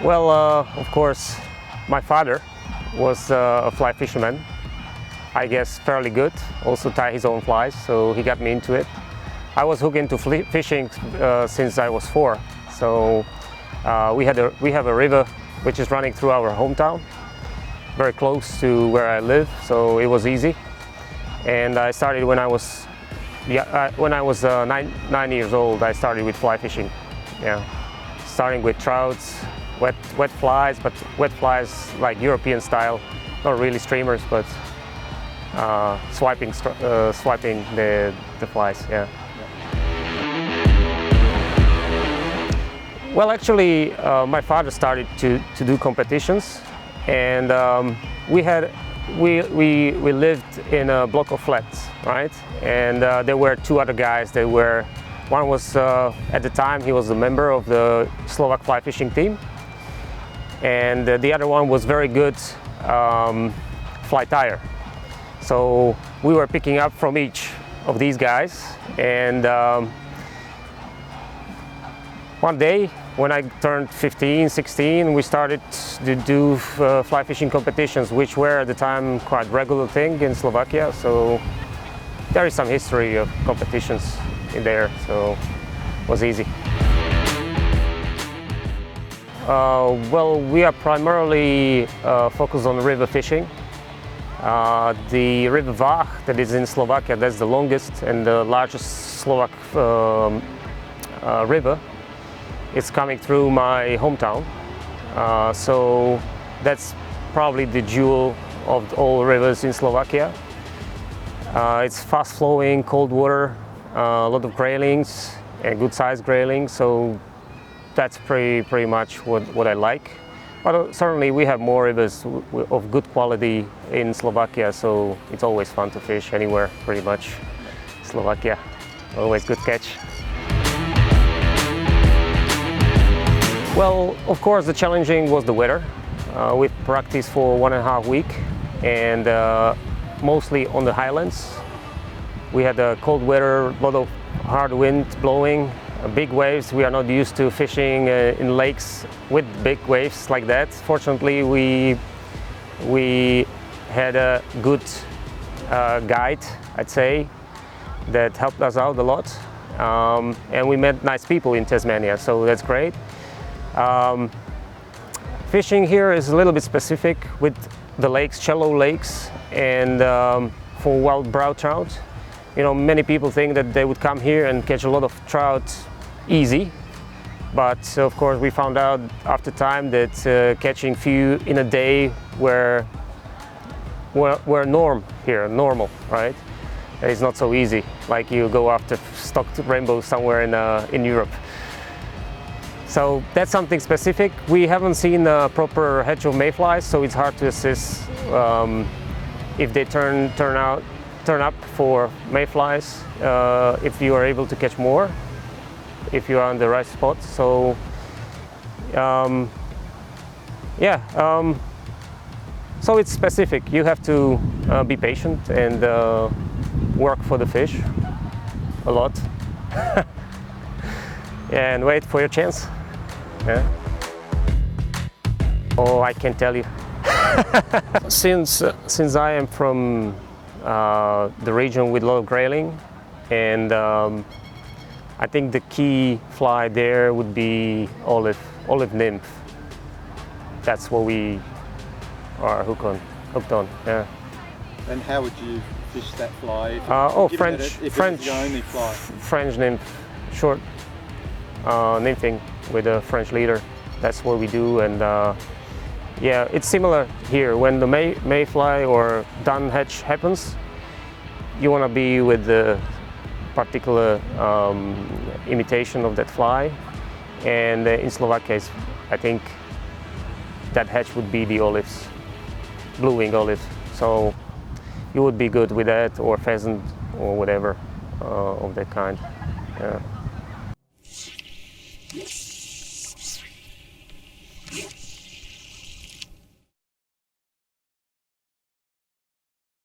Well, of course, my father was a fly fisherman. I guess fairly good, also tie his own flies, so he got me into it. I was hooked into fishing since I was 4. So we have a river which is running through our hometown, very close to where I live, so it was easy. And I started when I was 9 years old. I started with fly fishing. Yeah, starting with trouts, wet flies, but wet flies like European style, not really streamers, but swiping the flies. Yeah. Well, actually, my father started to do competitions, and we lived in a block of flats, right? And there were 2 other guys. One was at the time he was a member of the Slovak fly fishing team, and the other one was very good fly tyer. So we were picking up from each of these guys, and one day when I turned 15, 16, we started to do fly fishing competitions, which were at the time quite regular thing in Slovakia. So there is some history of competitions in there, so it was easy. Well, we are primarily focused on river fishing. The river Vach, that is in Slovakia, that's the longest and the largest Slovak river. It's coming through my hometown, so that's probably the jewel of all rivers in Slovakia. It's fast flowing, cold water, a lot of graylings and good sized graylings, so that's pretty much what I like. But certainly we have more rivers of good quality in Slovakia, so it's always fun to fish anywhere pretty much. Slovakia, always good catch. Well, of course, the challenging was the weather. We practiced for 1.5 weeks, and mostly on the highlands. We had cold weather, a lot of hard wind blowing, big waves. We are not used to fishing in lakes with big waves like that. Fortunately, we had a good guide, I'd say, that helped us out a lot. And we met nice people in Tasmania, so that's great. Fishing here is a little bit specific with the lakes, shallow lakes, and for wild brown trout. You know, many people think that they would come here and catch a lot of trout easy, but of course we found out after time that catching few in a day were normal, right? It's not so easy like you go after stocked rainbows somewhere in Europe. So that's something specific. We haven't seen a proper hatch of mayflies, so it's hard to assess if they turn up for mayflies, if you are able to catch more, if you are on the right spot. So so it's specific. You have to be patient and work for the fish a lot. And wait for your chance. Yeah. Oh, I can tell you. Since I am from the region with a lot of grayling, and I think the key fly there would be olive nymph. That's what we are hooked on. Yeah. And how would you fish that fly? French nymph, short nymphing with a French leader. That's what we do, and yeah, it's similar here. When the mayfly or dun hatch happens, you want to be with the particular imitation of that fly, and in Slovakia, I think that hatch would be the olives, blue-winged olive. So you would be good with that, or pheasant, or whatever of that kind. Yeah.